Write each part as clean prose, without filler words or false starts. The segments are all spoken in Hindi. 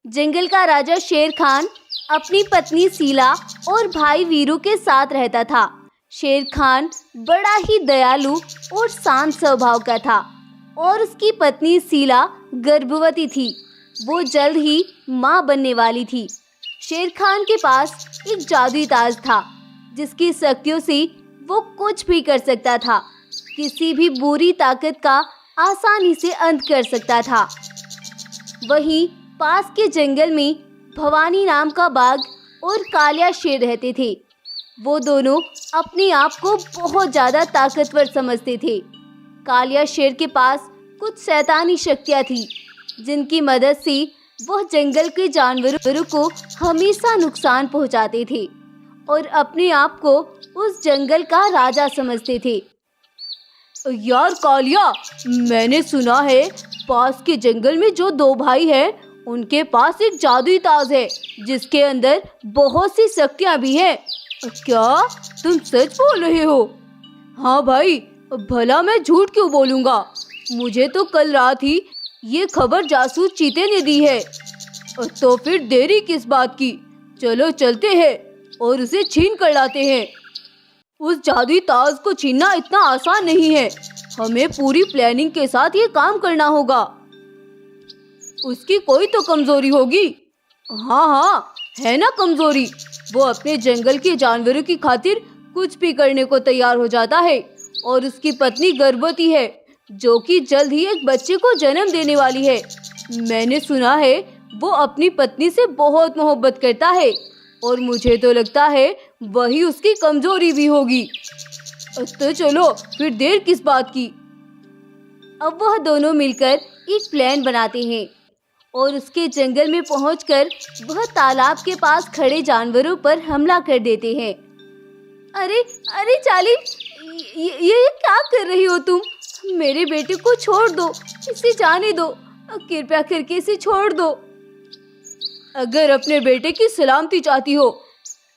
जंगल का राजा शेर खान अपनी पत्नी सीला और भाई वीरू के साथ रहता था। शेर खान बड़ा ही दयालु और शांत स्वभाव का था और उसकी पत्नी सीला गर्भवती थी। वो जल्द ही मां बनने वाली थी। शेर खान के पास एक जादुई ताज था जिसकी शक्तियों से वो कुछ भी कर सकता था। किसी भी बुरी ताकत का आसानी से अंत कर सकता था। वहीं पास के जंगल में भवानी नाम का बाघ और कालिया शेर रहते थे। वो दोनों अपने आप को बहुत ज़्यादा ताकतवर समझते थे। कालिया शेर के पास कुछ शैतानी शक्तियाँ थी जिनकी मदद से वह जंगल के जानवरों को हमेशा नुकसान पहुंचाते थे और अपने आप को उस जंगल का राजा समझते थे। यार कालिया, मैंने सुना है पास के जंगल में जो दो भाई हैं उनके पास एक जादुई ताज है जिसके अंदर बहुत सी शक्तियाँ भी हैं। क्या तुम सच बोल रहे हो? हाँ भाई, भला मैं झूठ क्यों बोलूँगा। मुझे तो कल रात ही ये खबर जासूस चीते ने दी है। तो फिर देरी किस बात की? चलो चलते हैं और उसे छीन कर लाते हैं। उस जादुई ताज को छीनना इतना आसान नहीं है। हमें पूरी प्लानिंग के साथ ये काम करना होगा। उसकी कोई तो कमजोरी होगी। हाँ हाँ, है ना कमजोरी। वो अपने जंगल के जानवरों की खातिर कुछ भी करने को तैयार हो जाता है और उसकी पत्नी गर्भवती है जो कि जल्द ही एक बच्चे को जन्म देने वाली है। मैंने सुना है वो अपनी पत्नी से बहुत मोहब्बत करता है और मुझे तो लगता है वही उसकी कमजोरी भी होगी। तो चलो फिर देर किस बात की। अब वह दोनों मिलकर एक प्लान बनाते हैं और उसके जंगल में पहुंचकर वह तालाब के पास खड़े जानवरों पर हमला कर देते हैं। अरे अरे जालिम, ये क्या कर रही हो तुम? मेरे बेटे को छोड़ दो, इसे जाने दो, कृपया करके इसे छोड़ दो। अगर अपने बेटे की सलामती चाहती हो,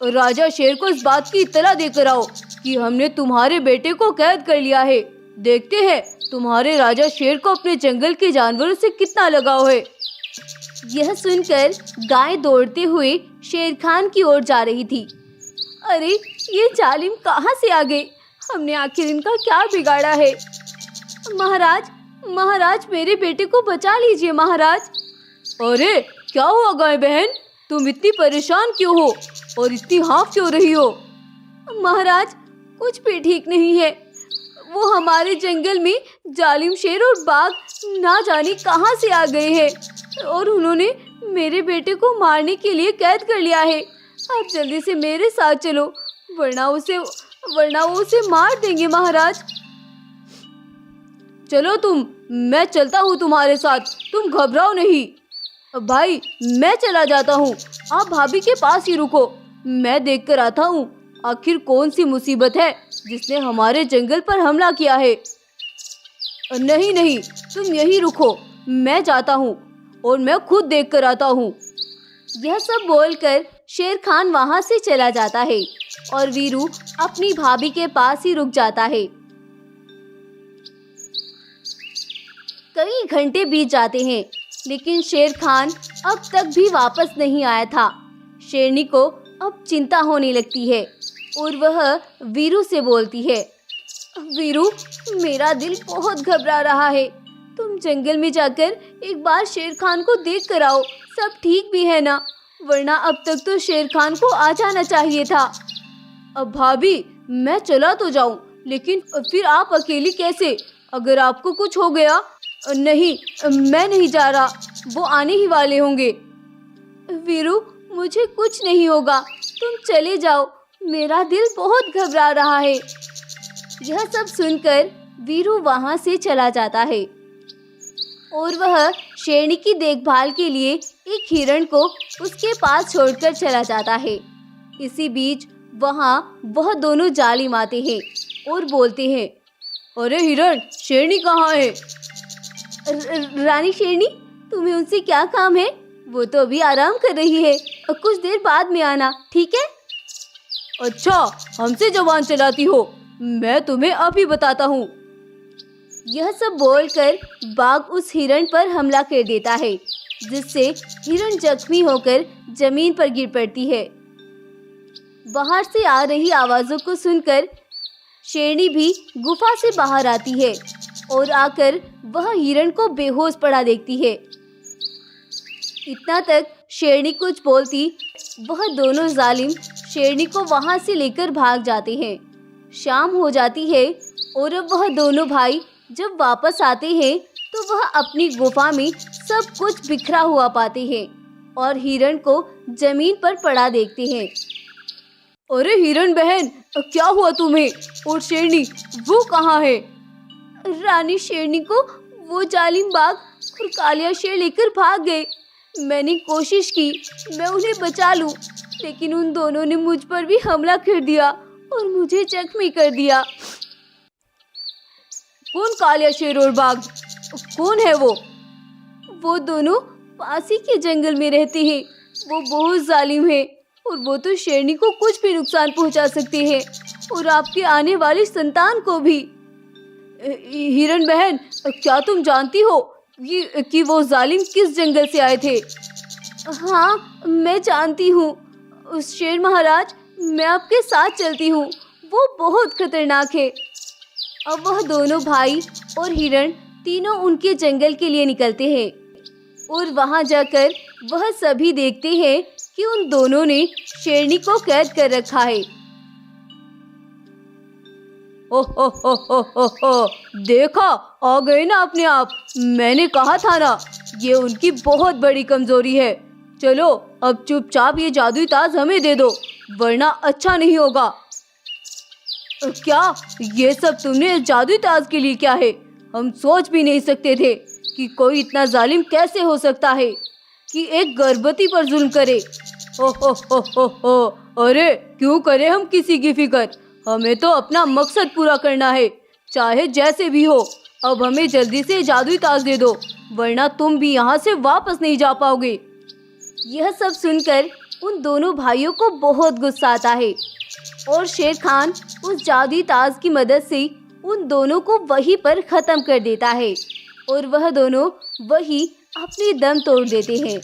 राजा शेर को इस बात की इत्तला देकर आओ कि हमने तुम्हारे बेटे को कैद कर लिया है। देखते हैं तुम्हारे राजा शेर को अपने जंगल के जानवरों से कितना लगाव है। यह सुनकर गाय दौड़ते हुए शेर खान की ओर जा रही थी। अरे ये जालिम कहाँ से आ गए? हमने आखिर इनका क्या बिगाड़ा है? महाराज, महाराज, मेरे बेटे को बचा लीजिए महाराज। अरे क्या हुआ गाय बहन, तुम इतनी परेशान क्यों हो और इतनी हाँफ क्यों रही हो? महाराज कुछ भी ठीक नहीं है। वो हमारे जंगल में जालिम शेर और बाघ ना जाने कहाँ से आ गए हैं और उन्होंने मेरे बेटे को मारने के लिए कैद कर लिया है। आप जल्दी से मेरे साथ चलो वरना वो उसे मार देंगे महाराज। चलो तुम, मैं चलता हूँ तुम्हारे साथ, तुम घबराओ नहीं। भाई मैं चला जाता हूँ, आप भाभी के पास ही रुको, मैं देख कर आता हूँ आखिर कौन सी मुसीबत है जिसने हमारे जंगल पर हमला किया है। नहीं नहीं, तुम यहीं रुको, मैं जाता हूँ और मैं खुद देख कर आता हूँ। यह सब बोलकर शेर खान वहाँ से चला जाता है और वीरू अपनी भाभी के पास ही रुक जाता है। कई घंटे बीत जाते हैं लेकिन शेर खान अब तक भी वापस नहीं आया था। शेरनी को अब चिंता होने लगती है और वह वीरू से बोलती है, वीरू मेरा दिल बहुत घबरा रहा है, तुम जंगल में जाकर एक बार शेर खान को देख कर आओ, सब ठीक भी है ना? वरना अब तक तो शेर खान को आ जाना चाहिए था। अब भाभी मैं चला तो जाऊं लेकिन फिर आप अकेली कैसे? अगर आपको कुछ हो गया? नहीं, मैं नहीं जा रहा, वो आने ही वाले होंगे। वीरू मुझे कुछ नहीं होगा, तुम चले जाओ, मेरा दिल बहुत घबरा रहा है। यह सब सुनकर वीरू वहां से चला जाता है और वह शेरनी की देखभाल के लिए एक हिरण को उसके पास छोड़कर चला जाता है। इसी बीच वहां वह दोनों जालिम आते हैं और बोलते हैं, अरे हिरण, शेरनी कहाँ है? रानी शेरनी, तुम्हें उनसे क्या काम है? वो तो अभी आराम कर रही है और कुछ देर बाद में आना, ठीक है? अच्छा, हमसे जबान चलाती हो, मैं तुम्हें अभी बताता हूँ। यह सब बोलकर बाघ उस हिरण पर हमला कर देता है जिससे हिरण जख्मी होकर जमीन पर गिर पड़ती है। बाहर से आ रही आवाजों को सुनकर शेरनी भी गुफा से बाहर आती है और आकर वह हिरण को बेहोश पड़ा देखती है। इतना तक शेरनी कुछ बोलती, वह दोनों जालिम शेरनी को वहां से लेकर भाग जाते हैं। शाम हो जाती है और अब वह दोनों भाई जब वापस आते हैं तो वह अपनी गुफा में सब कुछ बिखरा हुआ पाते हैं और हिरण को जमीन पर पड़ा देखते हैं। अरे हिरण बहन, क्या हुआ तुम्हें? और शेरनी वो कहाँ है? रानी शेरनी को वो जालिम बाघ और कालिया शेर लेकर भाग गए। मैंने कोशिश की मैं उन्हें बचा लूं, लेकिन उन दोनों ने मुझ पर भी हमला कर दिया और मुझे जख्मी कर दिया। कौन कालिया शेर और बाघ? कौन है वो? वो दोनों पास ही के जंगल में रहते हैं। वो बहुत जालिम है और वो तो शेरनी को कुछ भी नुकसान पहुंचा सकते हैं और आपके आने वाली संतान को भी। हिरण बहन, क्या तुम जानती हो कि वो जालिम किस जंगल से आए थे? हाँ, मैं जानती हूँ। उस शेर महाराज, मैं आपके साथ चलती हूँ, वो बहुत खतरनाक है। अब वह दोनों भाई और हिरण तीनों उनके जंगल के लिए निकलते हैं और वहां जाकर वह सभी देखते हैं कि उन दोनों ने शेरनी को कैद कर रखा है। हो, देखा, आ गए ना अपने आप। मैंने कहा था ना, ये उनकी बहुत बड़ी कमजोरी है। चलो अब चुपचाप ये जादुई ताज हमें दे दो, वरना अच्छा नहीं होगा। क्या ये सब तुमने जादुई ताज के लिए? क्या है? हम सोच भी नहीं सकते थे कि कोई इतना जालिम कैसे हो सकता है कि एक गर्भवती पर जुल्म करे। हो, अरे क्यों करे हम किसी की फिक्र? हमें तो अपना मकसद पूरा करना है, चाहे जैसे भी हो। अब हमें जल्दी से जादुई ताज दे दो, वरना तुम भी यहाँ से वापस नहीं जा पाओगे। यह सब सुनकर उन दोनों भाइयों को बहुत गुस्सा आता है और शेर खान उस जादुई ताज की मदद से उन दोनों को वहीं पर खत्म कर देता है और वह दोनों वहीं अपनी दम तोड़ देते हैं।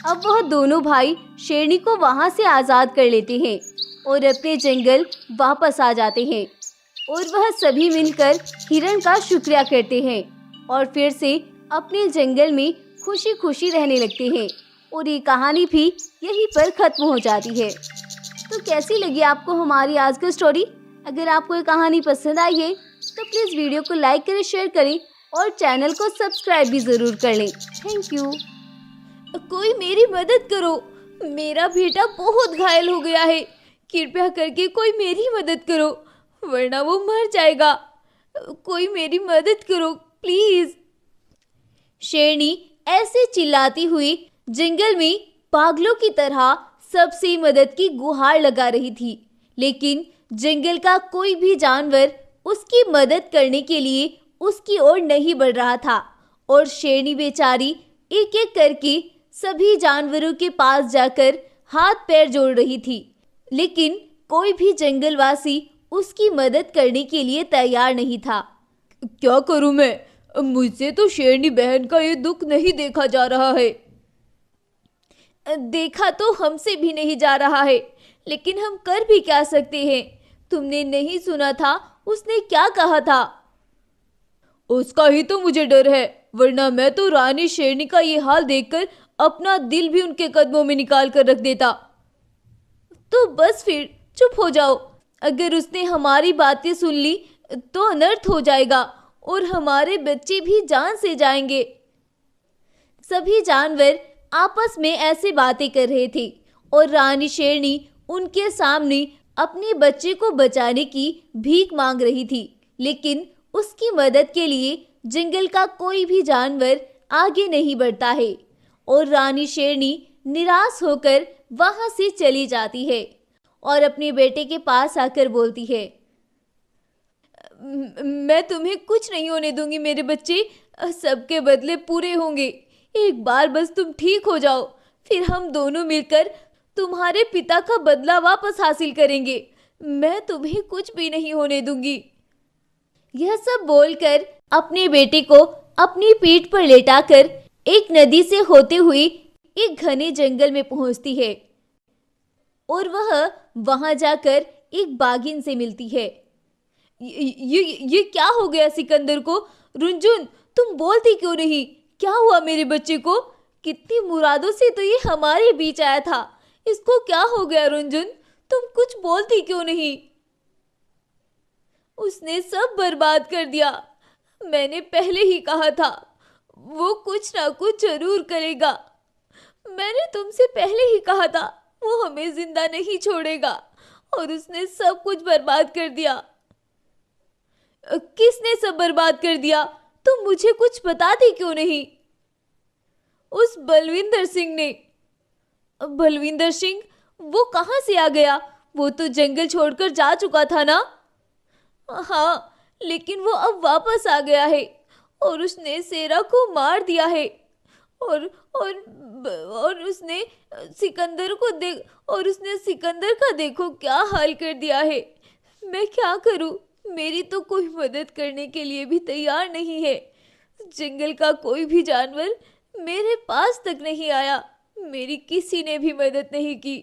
अब वह दोनों भाई शेरनी को वहां से आजाद कर लेते हैं और अपने जंगल वापस आ जाते हैं और वह सभी मिलकर हिरण का शुक्रिया करते हैं और फिर से अपने जंगल में खुशी खुशी रहने लगते हैं और ये कहानी भी यहीं पर खत्म हो जाती है। तो कैसी लगी आपको हमारी आज की स्टोरी? अगर आपको ये कहानी पसंद आई है तो प्लीज़ वीडियो को लाइक करें, शेयर करें और चैनल को सब्सक्राइब भी ज़रूर कर लें। Thank you. कोई मेरी मदद करो, मेरा बेटा बहुत घायल हो गया है। कृपया करके कोई मेरी मदद करो, वरना वो मर जाएगा। कोई मेरी मदद करो प्लीज। शेरनी ऐसे चिल्लाती हुई जंगल में पागलों की तरह सबसे मदद की गुहार लगा रही थी, लेकिन जंगल का कोई भी जानवर उसकी मदद करने के लिए उसकी ओर नहीं बढ़ रहा था और शेरनी बेचारी एक एक करके सभी जानवरों के पास जाकर हाथ पैर जोड़ रही थी, लेकिन कोई भी जंगलवासी उसकी मदद करने के लिए तैयार नहीं था। क्या करूं मैं? मुझसे तो शेरनी बहन का ये दुख नहीं देखा जा रहा है। देखा तो हमसे भी नहीं जा रहा है, लेकिन हम कर भी क्या सकते हैं? तुमने नहीं सुना था उसने क्या कहा था? उसका ही तो मुझे डर है, वरना मैं तो रानी शेरनी का ये हाल देखकर अपना दिल भी उनके कदमों में निकाल कर रख देता। तो बस फिर चुप हो जाओ। अगर उसने हमारी बातें सुन ली तो अनर्थ हो जाएगा और हमारे बच्चे भी जान से जाएंगे। सभी जानवर आपस में ऐसे बातें कर रहे थे और रानी शेरनी उनके सामने अपने बच्चे को बचाने की भीख मांग रही थी, लेकिन उसकी मदद के लिए जंगल का कोई भी जानवर आगे नहीं बढ़ता है और रानी शेरनी निराश होकर वहां से चली जाती है और अपने बेटे के पास आकर बोलती है, मैं तुम्हें कुछ नहीं होने दूंगी मेरे बच्चे, सबके बदले पूरे होंगे। एक बार बस तुम ठीक हो जाओ, फिर हम दोनों मिलकर तुम्हारे पिता का बदला वापस हासिल करेंगे। मैं तुम्हें कुछ भी नहीं होने दूंगी। यह सब बोलकर अपने बेटे को अपनी पीठ पर लेटाकर एक नदी से होते हुए एक घने जंगल में पहुंचती है और वह वहां जाकर एक बाघिन से मिलती है। ये क्या हो गया सिकंदर को? रुंजुन, तुम बोलती क्यों नहीं? क्या हुआ मेरे बच्चे को? कितनी मुरादों से तो ये हमारे बीच आया था, इसको क्या हो गया? रुंजुन, तुम कुछ बोलती क्यों नहीं? उसने सब बर्बाद कर दिया। मैंने पहले ही कहा था वो कुछ ना कुछ जरूर करेगा। मैंने तुमसे पहले ही कहा था वो हमें जिंदा नहीं छोड़ेगा, और उसने सब कुछ बर्बाद कर दिया। किसने सब बर्बाद कर दिया? तुम मुझे कुछ बताती क्यों नहीं? उस बलविंदर सिंह ने। बलविंदर सिंह? वो कहाँ से आ गया? वो तो जंगल छोड़कर जा चुका था ना? हाँ, लेकिन वो अब वापस आ गया है और उसने शेरा को मार दिया है। और और उसने सिकंदर का देखो क्या हाल कर दिया है। मैं क्या करूं? मेरी तो कोई मदद करने के लिए भी तैयार नहीं है। जंगल का कोई भी जानवर मेरे पास तक नहीं आया, मेरी किसी ने भी मदद नहीं की।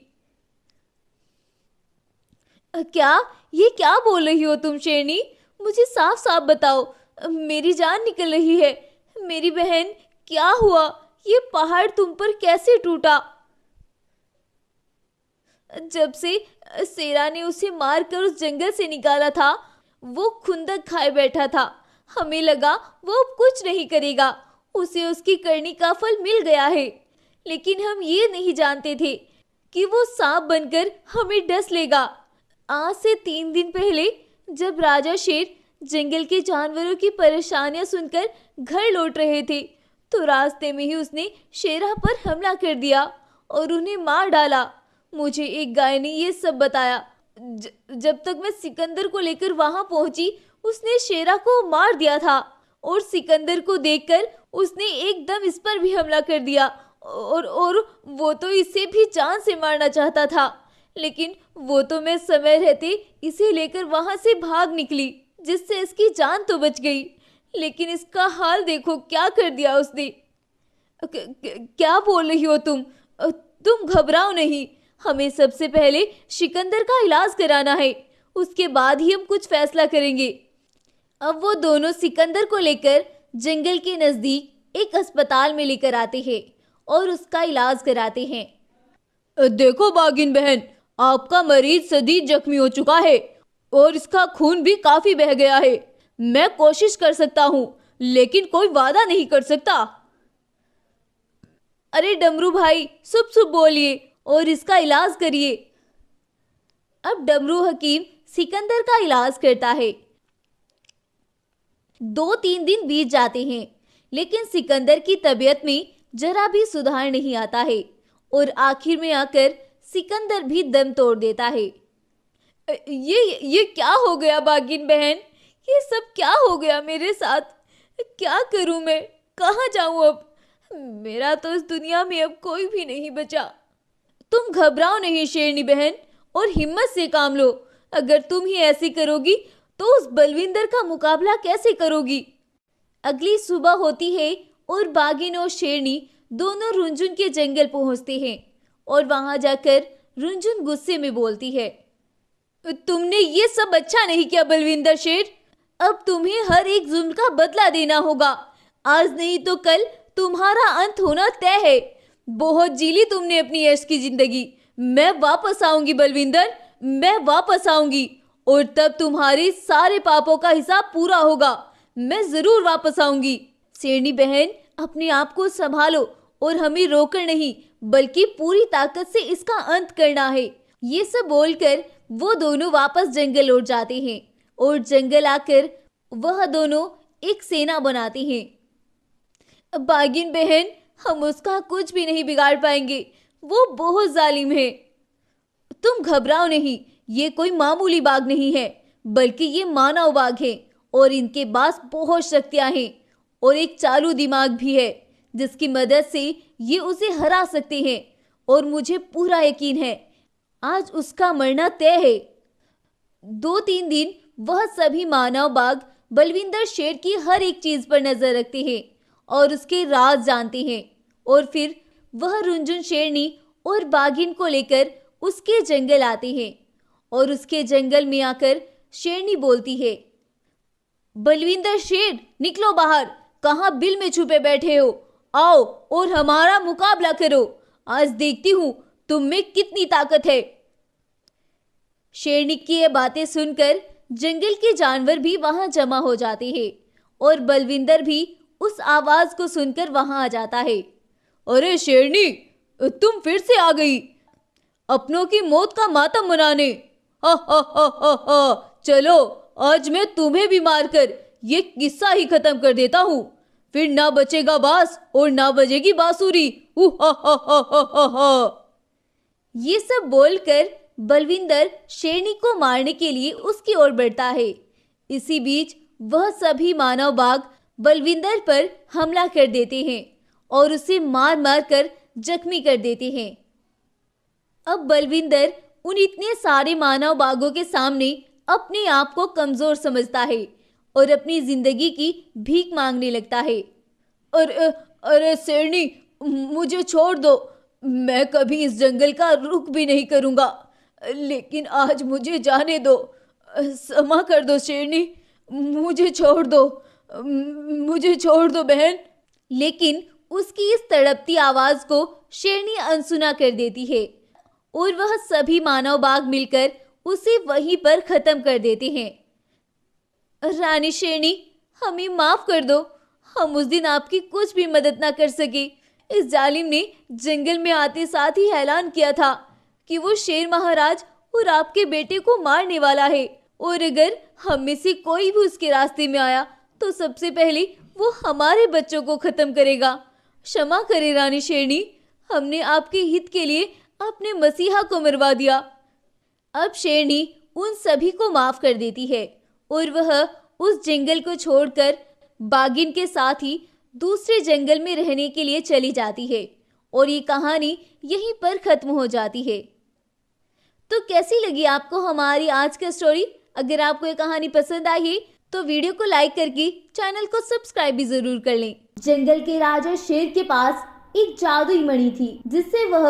क्या? ये क्या बोल रही हो तुम शेरनी? मुझे साफ साफ बताओ, मेरी जान निकल रही है। मेरी बहन, क्या हुआ? ये पहाड़ तुम पर कैसे टूटा? जब से शेरा ने उसे मारकर उस जंगल से निकाला था, वो खुंदक खाए बैठा था। हमें लगा वो अब कुछ नहीं करेगा, उसे उसकी करनी का फल मिल गया है। लेकिन हम ये नहीं जानते थे कि वो सांप बनकर हमें डस लेगा। आज से 3 दिन पहले जब राजा शेर जंगल के जानवरों की परेशानियां सुनकर घर लौट रहे थे, तो रास्ते में ही उसने शेरा पर हमला कर दिया और उन्हें मार डाला। मुझे एक गाय ने ये सब बताया। जब तक मैं सिकंदर को लेकर वहां पहुंची, उसने शेरा को मार दिया था और सिकंदर को देखकर उसने एकदम इस पर भी हमला कर दिया। और वो तो इसे भी जान से मारना चाहता था, लेकिन वो तो मैं समय रहते इसे लेकर वहां से भाग निकली, जिससे इसकी जान तो बच गई। लेकिन इसका हाल देखो क्या कर दिया उसने। क्या बोल रही हो तुम? तुम घबराओ नहीं, हमें सबसे पहले सिकंदर का इलाज कराना है, उसके बाद ही हम कुछ फैसला करेंगे। अब वो दोनों सिकंदर को लेकर जंगल के नजदीक एक अस्पताल में लेकर आते हैं और उसका इलाज कराते हैं। देखो बागिन बहन, आपका मरीज शदीद जख्मी हो चुका है और इसका खून भी काफी बह गया है। मैं कोशिश कर सकता हूँ, लेकिन कोई वादा नहीं कर सकता। अरे डमरू भाई, सुब सुब बोलिए और इसका इलाज करिए। अब डमरू हकीम सिकंदर का इलाज करता है। 2-3 दिन बीत जाते हैं, लेकिन सिकंदर की तबीयत में जरा भी सुधार नहीं आता है और आखिर में आकर सिकंदर भी दम तोड़ देता है। ये क्या हो गया बागिन बहन? ये सब क्या हो गया मेरे साथ? क्या करूं मैं? कहाँ जाऊं अब? मेरा तो इस दुनिया में अब कोई भी नहीं बचा। तुम घबराओ नहीं शेरनी बहन और हिम्मत से काम लो। अगर तुम ही ऐसी करोगी तो उस बलविंदर का मुकाबला कैसे करोगी? अगली सुबह होती है और बागिन और शेरनी दोनों रुंझुन के जंगल पहुंचते हैं और वहां जाकर रुंझुन गुस्से में बोलती है, तुमने ये सब अच्छा नहीं किया बलविंदर शेर। अब तुम्हें हर एक जुल्म का बदला देना होगा। आज नहीं तो कल तुम्हारा अंत होना तय है। बहुत जीली तुमने अपनी ऐश की जिंदगी। मैं वापस आऊंगी बलविंदर, मैं वापस आऊंगी और तब तुम्हारे सारे पापों का हिसाब पूरा होगा। मैं जरूर वापस आऊंगी। शेरनी बहन, अपने आप को संभालो और हमें रोकर नहीं बल्कि पूरी ताकत से इसका अंत करना है। ये सब बोलकर वो दोनों वापस जंगल लौट जाते हैं और जंगल आकर वह दोनों एक सेना बनाते हैं। बागिन बहन, हम उसका कुछ भी नहीं बिगाड़ पाएंगे, वो बहुत जालिम है। तुम घबराओ नहीं, ये कोई मामूली बाघ नहीं है, बल्कि ये मानव बाघ है और इनके पास बहुत शक्तियां हैं और एक चालू दिमाग भी है, जिसकी मदद से ये उसे हरा सकते हैं। और मुझे पूरा यकीन है आज उसका मरना तय है। 2-3 दिन वह सभी मानव बाघ बलविंदर शेर की हर एक चीज पर नजर रखते हैं और उसके राज जानते हैं। और फिर वह रुनझुन शेरनी और बाघिन को लेकर उसके जंगल आते हैं और उसके जंगल में आकर शेरनी बोलती है, बलविंदर शेर, निकलो बाहर, कहाँ बिल में छुपे बैठे हो? आओ और हमारा मुकाबला करो। आज देखती हूं तुम में कितनी ताकत है। शेरनी की ये बातें सुनकर जंगल के जानवर भी वहां जमा हो जाते हैं और बलविंदर भी उस आवाज को सुनकर वहां आ जाता है। अरे शेरनी, तुम फिर से आ गई अपनों की मौत का मातम मनाने। हा हा हा हा हा, चलो आज मैं तुम्हें भी मारकर ये किस्सा ही खत्म कर देता हूँ। फिर ना बचेगा बांस और ना बजेगी बांसुरी। हा हा हा हा हा हा। ये सब बोलकर बलविंदर शेरनी को मारने के लिए उसकी ओर बढ़ता है। इसी बीच वह सभी मानव बाघ बलविंदर पर हमला कर देते हैं और उसे मार मार कर जख्मी कर देते हैं। अब बलविंदर उन इतने सारे मानव बाघों के सामने अपने आप को कमजोर समझता है और अपनी जिंदगी की भीख मांगने लगता है। अरे शेरनी, मुझे छोड़ दो, मैं कभी इस जंगल का रुख भी नहीं करूंगा, लेकिन आज मुझे जाने दो। क्षमा कर दो शेरनी, मुझे छोड़ दो, मुझे छोड़ दो बहन। लेकिन उसकी इस तड़पती आवाज को शेरनी अनसुना कर देती है और वह सभी मानव बाघ मिलकर उसे वहीं पर खत्म कर देते हैं। रानी शेरनी, हमें माफ कर दो, हम उस दिन आपकी कुछ भी मदद ना कर सके। इस जालिम ने जंगल में आते साथ ही ऐलान किया था कि वो शेर महाराज और आपके बेटे को मारने वाला है और अगर हम में से कोई भी उसके रास्ते में आया तो सबसे पहले वो हमारे बच्चों को खत्म करेगा। क्षमा करें रानी शेरनी, हमने आपके हित के लिए अपने मसीहा को मरवा दिया। अब शेरनी उन सभी को माफ कर देती है और वह उस जंगल को छोड़कर बाघिन के साथ ही दूसरे जंगल में रहने के लिए चली जाती है और ये कहानी यहीं पर खत्म हो जाती है। तो कैसी लगी आपको हमारी आज की स्टोरी? अगर आपको ये कहानी पसंद आई है तो वीडियो को लाइक करके चैनल को सब्सक्राइब भी जरूर कर लें। जंगल के राजा शेर के पास एक जादुई मणि थी जिससे वह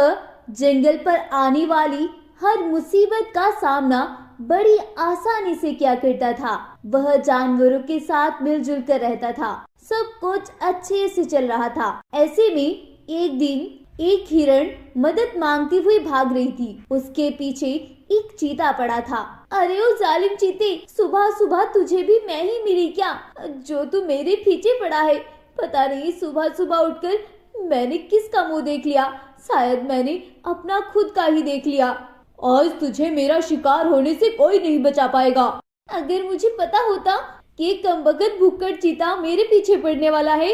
जंगल पर आने वाली हर मुसीबत का सामना बड़ी आसानी से किया करता था। वह जानवरों के साथ मिलजुल कर रहता था, सब कुछ अच्छे से चल रहा था। ऐसे में एक दिन एक हिरण मदद मांगती हुई भाग रही थी। उसके पीछे एक चीता पड़ा था। अरे ओ जालिम चीते, सुबह सुबह तुझे भी मैं ही मिली क्या, जो तू मेरे पीछे पड़ा है? पता नहीं सुबह सुबह उठकर मैंने किसका मुंह देख लिया, शायद मैंने अपना खुद का ही देख लिया। आज तुझे मेरा शिकार होने से कोई नहीं बचा पाएगा। अगर मुझे पता होता कि कमबख्त भुक्कड़ चीता मेरे पीछे पड़ने वाला है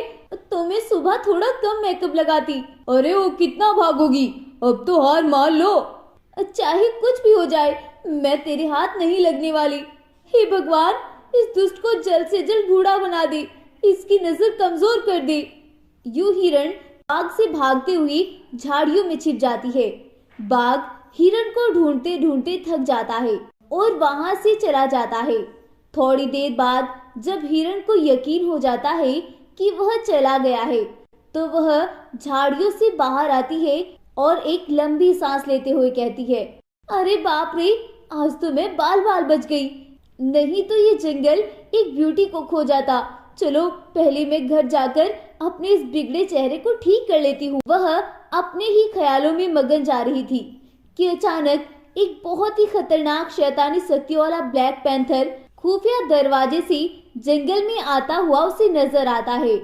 तो मैं सुबह थोड़ा कम मेकअप लगाती। अरे वो कितना भागोगी, अब तो हार मान लो। चाहे कुछ भी हो जाए मैं तेरे हाथ नहीं लगने वाली। हे भगवान, इस दुष्ट को जल्द से जल्द बूढ़ा बना दे, इसकी नजर कमजोर कर दे। यूं हिरण बाघ से भागते हुए झाड़ियों में छिप जाती है। बाघ हिरण को ढूंढते ढूंढते थक जाता है और वहां से चला जाता है। थोड़ी देर बाद जब हिरण को यकीन हो जाता है कि वह चला गया है तो वह झाड़ियों से बाहर आती है और एक लंबी सांस लेते हुए कहती है, अरे बाप रे, आज तो मैं बाल बाल बच गई, नहीं तो ये जंगल एक ब्यूटी को खो जाता। चलो पहले मैं घर जाकर अपने इस बिगड़े चेहरे को ठीक कर लेती हूँ। वह अपने ही ख्यालों में मगन जा रही थी कि अचानक एक बहुत ही खतरनाक शैतानी शक्तियों वाला ब्लैक पैंथर खुफिया दरवाजे से जंगल में आता हुआ उसे नजर आता है।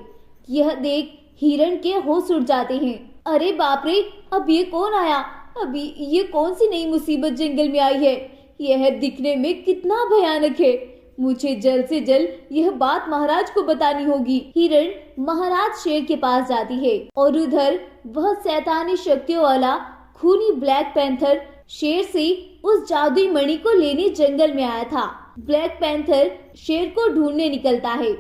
यह देख हिरण के होश उड़ जाते हैं। अरे बाप रे, अब ये कौन आया? अभी ये कौन सी नई मुसीबत जंगल में आई है? यह दिखने में कितना भयानक है। मुझे जल्द से जल्द यह बात महाराज को बतानी होगी। हिरण महाराज शेर के पास जाती है और उधर वह शैतानी शक्तियों वाला खूनी ब्लैक पैंथर शेर से उस जादुई मणि को लेने जंगल में आया था। ब्लैक पैंथर शेर को ढूंढने निकलता है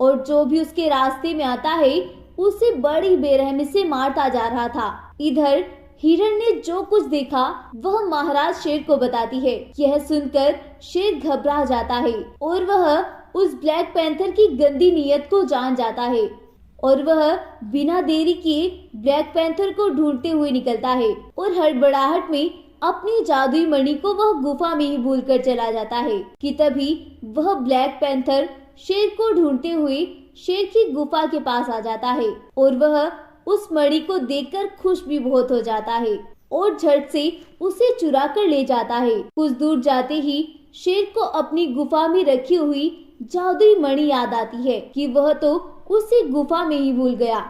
और जो भी उसके रास्ते में आता है उसे बड़ी बेरहमी से मारता जा रहा था। इधर हिरण ने जो कुछ देखा वह महाराज शेर को बताती है। यह सुनकर शेर घबरा जाता है और वह उस ब्लैक पैंथर की गंदी नीयत को जान जाता है और वह बिना देरी किए ब्लैक पैंथर को ढूंढते हुए निकलता है और हड़बड़ाहट में अपनी जादुई मणि को वह गुफा में ही भूलकर चला जाता है कि तभी वह ब्लैक पैंथर शेर को ढूंढते हुए शेर की गुफा के पास आ जाता है और वह उस मणि को देखकर खुश भी बहुत हो जाता है और झट से उसे चुरा कर ले जाता है। कुछ दूर जाते ही शेर को अपनी गुफा में रखी हुई जादुई मणि याद आती है कि वह तो उसे गुफा में ही भूल गया।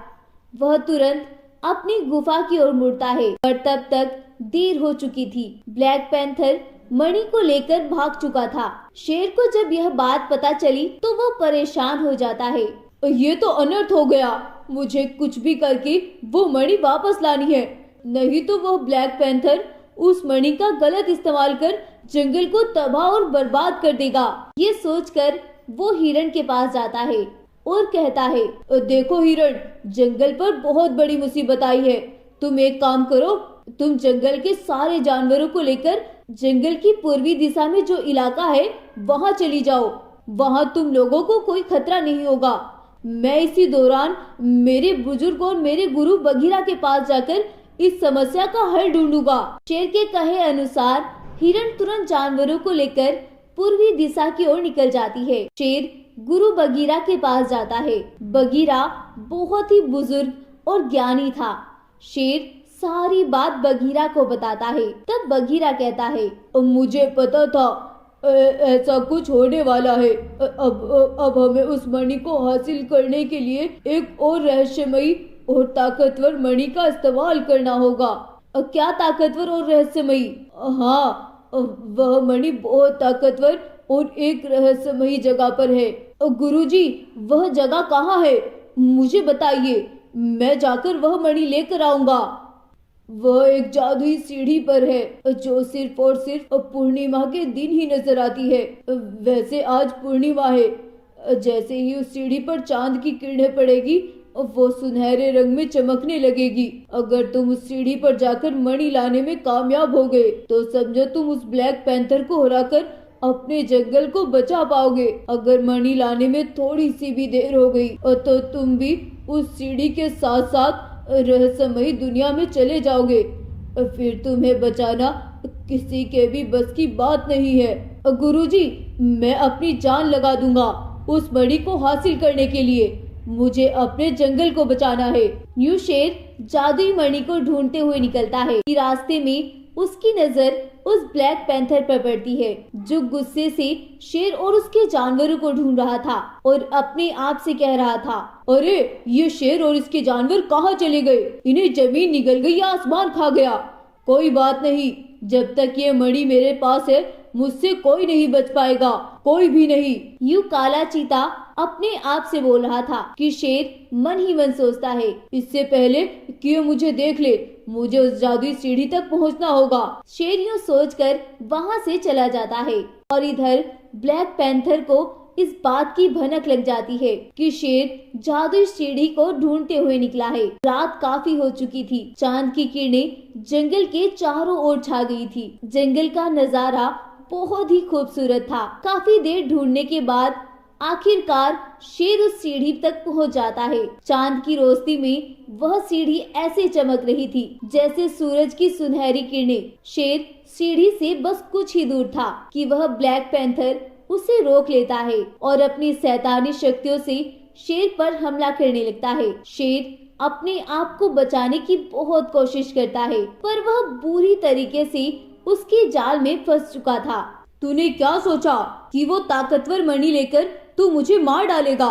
वह तुरंत अपनी गुफा की ओर मुड़ता है पर तब तक देर हो चुकी थी। ब्लैक पैंथर मणि को लेकर भाग चुका था। शेर को जब यह बात पता चली तो वह परेशान हो जाता है। ये तो अनर्थ हो गया, मुझे कुछ भी करके वो मणि वापस लानी है, नहीं तो वह ब्लैक पैंथर उस मणि का गलत इस्तेमाल कर जंगल को तबाह और बर्बाद कर देगा। ये सोचकर वो हिरण के पास जाता है और कहता है, देखो हिरण, जंगल पर बहुत बड़ी मुसीबत आई है। तुम एक काम करो, तुम जंगल के सारे जानवरों को लेकर जंगल की पूर्वी दिशा में जो इलाका है वहां चली जाओ। वहां तुम लोगों को कोई खतरा नहीं होगा। मैं इसी दौरान मेरे बुजुर्ग और मेरे गुरु बगीरा के पास जाकर इस समस्या का हल ढूंढूंगा। शेर के कहे अनुसार हिरण तुरंत जानवरों को लेकर पूर्वी दिशा की ओर निकल जाती है। शेर गुरु बगीरा के पास जाता है। बगीरा बहुत ही बुजुर्ग और ज्ञानी था। शेर सारी बात बगीरा को बताता है। तब बगीरा कहता है, मुझे पता था ऐसा कुछ होने वाला है। अब हमें उस मणि को हासिल करने के लिए एक और रहस्यमयी और ताकतवर मणि का इस्तेमाल करना होगा। क्या ताकतवर और रहस्यमयी? हाँ, वह मणि बहुत ताकतवर और एक रहस्यमयी जगह पर है। गुरुजी, वह जगह कहाँ है? मुझे बताइए, मैं जाकर वह मणि लेकर आऊंगा। वह एक जादुई सीढ़ी पर है जो सिर्फ और सिर्फ पूर्णिमा के दिन ही नजर आती है। वैसे आज पूर्णिमा है। जैसे ही उस सीढ़ी पर चांद की किरणें पड़ेगी वो सुनहरे रंग में चमकने लगेगी। अगर तुम उस सीढ़ी पर जाकर मणि लाने में कामयाब हो गए तो समझो तुम उस ब्लैक पैंथर को हराकर अपने जंगल को बचा पाओगे। अगर मणि लाने में थोड़ी सी भी देर हो गई तो तुम भी उस सीढ़ी के साथ साथ रहस्यमयी दुनिया में चले जाओगे। फिर तुम्हें बचाना किसी के भी बस की बात नहीं है। गुरुजी, मैं अपनी जान लगा दूंगा उस मणि को हासिल करने के लिए। मुझे अपने जंगल को बचाना है। यूं शेर जादुई मणि को ढूंढते हुए निकलता है कि रास्ते में उसकी नजर उस ब्लैक पैंथर पर पड़ती है जो गुस्से से शेर और उसके जानवरों को ढूंढ रहा था और अपने आप से कह रहा था, अरे ये शेर और इसके जानवर कहाँ चले गए? इन्हें जमीन निगल गई या आसमान खा गया? कोई बात नहीं, जब तक ये मणि मेरे पास है मुझसे कोई नहीं बच पाएगा, कोई भी नहीं। यूं काला चीता अपने आप से बोल रहा था कि शेर मन ही मन सोचता है, इससे पहले कि ये मुझे देख ले मुझे उस जादुई सीढ़ी तक पहुंचना होगा। शेर यूं सोचकर वहां से चला जाता है और इधर ब्लैक पैंथर को इस बात की भनक लग जाती है कि शेर जादुई सीढ़ी को ढूंढते हुए निकला है। रात काफी हो चुकी थी। चांद की किरणें जंगल के चारों ओर छा गई थी। जंगल का नजारा बहुत ही खूबसूरत था। काफी देर ढूंढने के बाद आखिरकार शेर उस सीढ़ी तक पहुंच जाता है। चांद की रोशनी में वह सीढ़ी ऐसे चमक रही थी जैसे सूरज की सुनहरी किरणें। शेर सीढ़ी से बस कुछ ही दूर था कि वह ब्लैक पैंथर उसे रोक लेता है और अपनी शैतानी शक्तियों से शेर पर हमला करने लगता है। शेर अपने आप को बचाने की बहुत कोशिश करता है पर वह बुरी तरीके से उसके जाल में फंस चुका था। तूने क्या सोचा कि वो ताकतवर मणि लेकर तू मुझे मार डालेगा?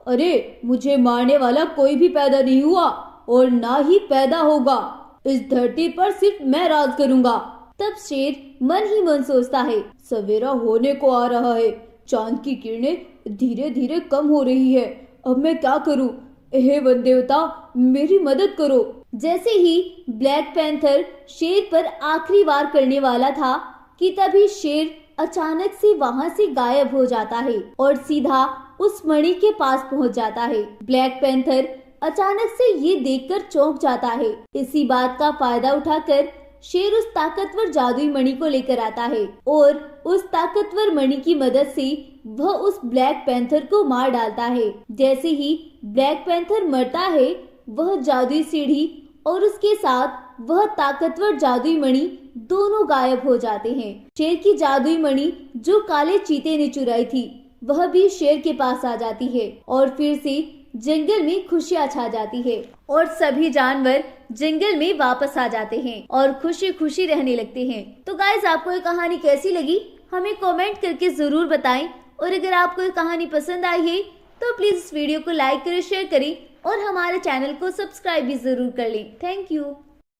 अरे मुझे मारने वाला कोई भी पैदा नहीं हुआ और ना ही पैदा होगा। इस धरती पर सिर्फ मैं राज करूंगा। तब शेर मन ही मन सोचता है, सवेरा होने को आ रहा है, चांद की किरणें धीरे धीरे कम हो रही है, अब मैं क्या करूं? हे वन देवता, मेरी मदद करो। जैसे ही ब्लैक पैंथर शेर पर आखिरी वार करने वाला था कि तभी शेर अचानक से वहां से गायब हो जाता है और सीधा उस मणि के पास पहुंच जाता है। ब्लैक पैंथर अचानक से ये देखकर चौंक जाता है। इसी बात का फायदा उठाकर शेर उस ताकतवर जादुई मणि को लेकर आता है और उस ताकतवर मणि की मदद से वह उस ब्लैक पैंथर को मार डालता है। जैसे ही ब्लैक पैंथर मरता है, वह जादुई सीढ़ी और उसके साथ वह ताकतवर जादुई मणि दोनों गायब हो जाते हैं। शेर की जादुई मणि जो काले चीते ने चुराई थी, वह भी शेर के पास आ जाती है और फिर से जंगल में खुशियां छा जाती है और सभी जानवर जंगल में वापस आ जाते हैं और खुशी खुशी रहने लगते हैं। तो गाइस, आपको ये कहानी कैसी लगी हमें कमेंट करके जरूर बताएं और अगर आपको ये कहानी पसंद आई है तो प्लीज इस वीडियो को लाइक करें, शेयर करें और हमारे चैनल को सब्सक्राइब भी जरूर कर लें। Thank you.